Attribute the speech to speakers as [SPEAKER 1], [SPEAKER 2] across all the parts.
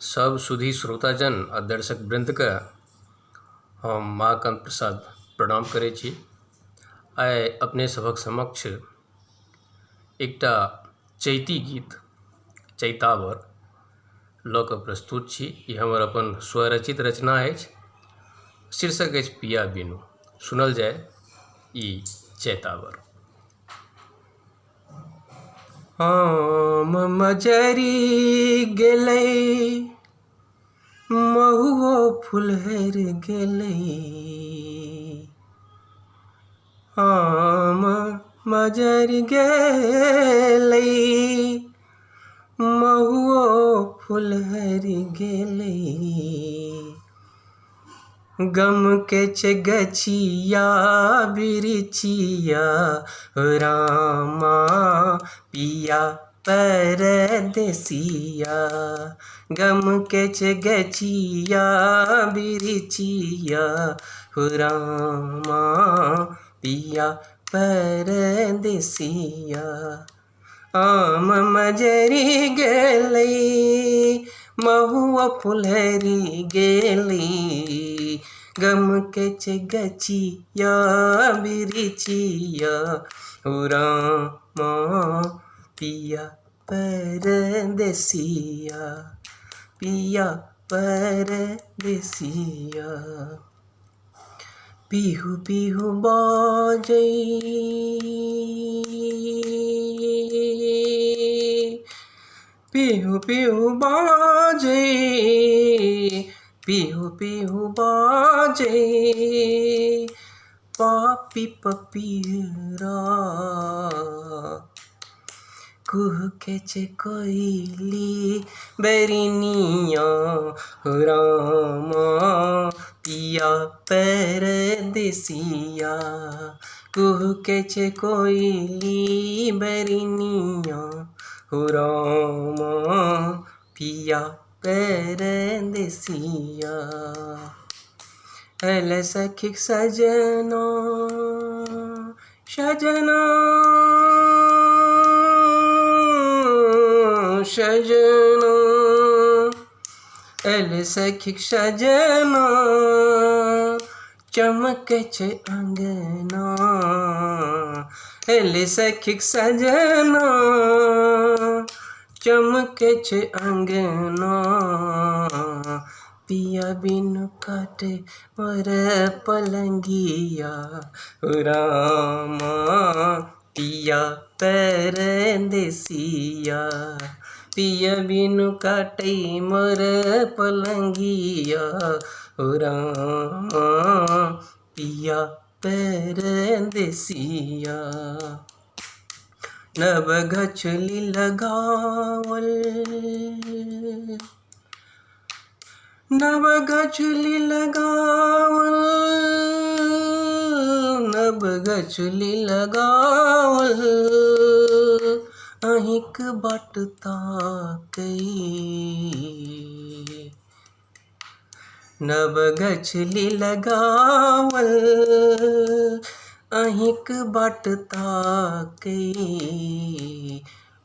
[SPEAKER 1] सब सुधी श्रोताजन आ दर्शक वृंद के हम महाकांत प्रसाद प्रणाम करै छी। आइ अपने सभक समक्ष एकटा चैती गीत चैतावर लऽ कऽ प्रस्तुत छी। ई हमर अपन स्वरचित रचना अछि। शीर्षक अछि पिया बिनु। सुनल जाय ई चैतावर। आम मजरी गेलै, महुओ फुलहरि गेलै। आम मजरी गेलै, महुओ फुलहरि गेलै। गम के छै गछिया बिरिछिया, रामा पिया परदेसिया। गम के छै गछिया बिरिछिया, रामा पिया परदेसिया। आम मजरी गेलै, महुआ फुलहरि गेलै। गम के छै गछिया बिरिछिया, रामा पिया परदेसिया। पिया परदेसिया। पिहू पिहू बाजै, पिहू पिहू बाजै, पिहू पिहू बाजै। पापी पपीहरा कुहके छै कोइली बेरिनिया, रामा पिया परदेसिया। कुहके छै कोइली बेरिनिया, रामा पिया परदेसिया। एल सखी सजना सजना सजना, एल सखी सजना। चमक छै अंगना, एल सखी सजना। चमक छै अंगना, पिया बिनु काटे मोर पलंगिया, रामा पिया परदेसिया। पिया बिनु काटे मोर पलंगिया, रामा पिया परदेसिया। नव गछली लगावल, नव गछली लगावल, नव गछली लगावल। अहिंक बाट ताकै, नव गछली लगावल। अहिंक बाट ताकै,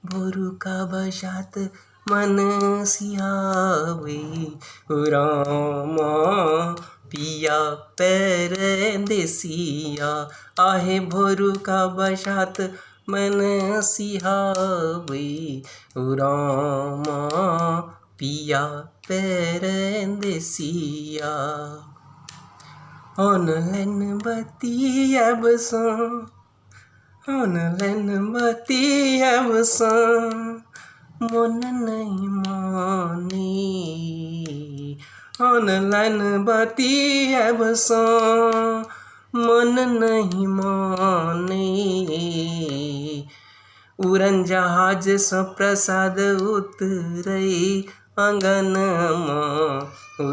[SPEAKER 1] भोरुका बसात मन सियावे, रामा पिया परदेसिया। आहे भोरुका बसात मन सियावे, रामा पिया परदेसिया। ऑनलाइन बतियाब सा, ऑनलाइन बतियाब सा मन नहीं माने। ऑनलाइन बतियाब सा मन नहीं माने। उड़न जहाज सँ प्रसाद उतरै आंगनमा,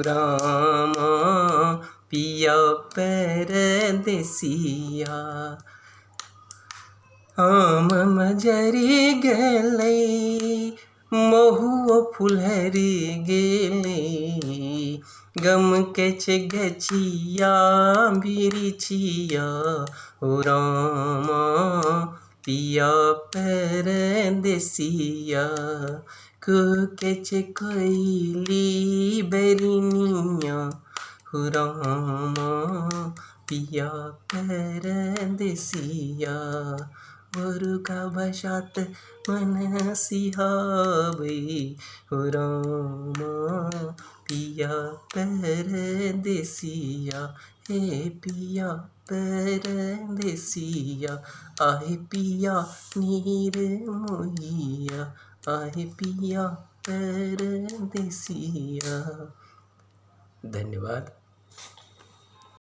[SPEAKER 1] रामा पिया परदेसिया। आम मजरी गेलै, महुओ फुलहरि गेलै। गम के छै गछिया बिरिछिया, रामा पिया परदेसिया। कुकेच कोइली बेरिनिया हो रामा पिया परदेसिया वरु का बशात मन सिहावे हो रामा पिया परदेसिया हे पिया परदेसिया आहे पिया नीर मोहिया आहे पिया परदेसिया। धन्यवाद।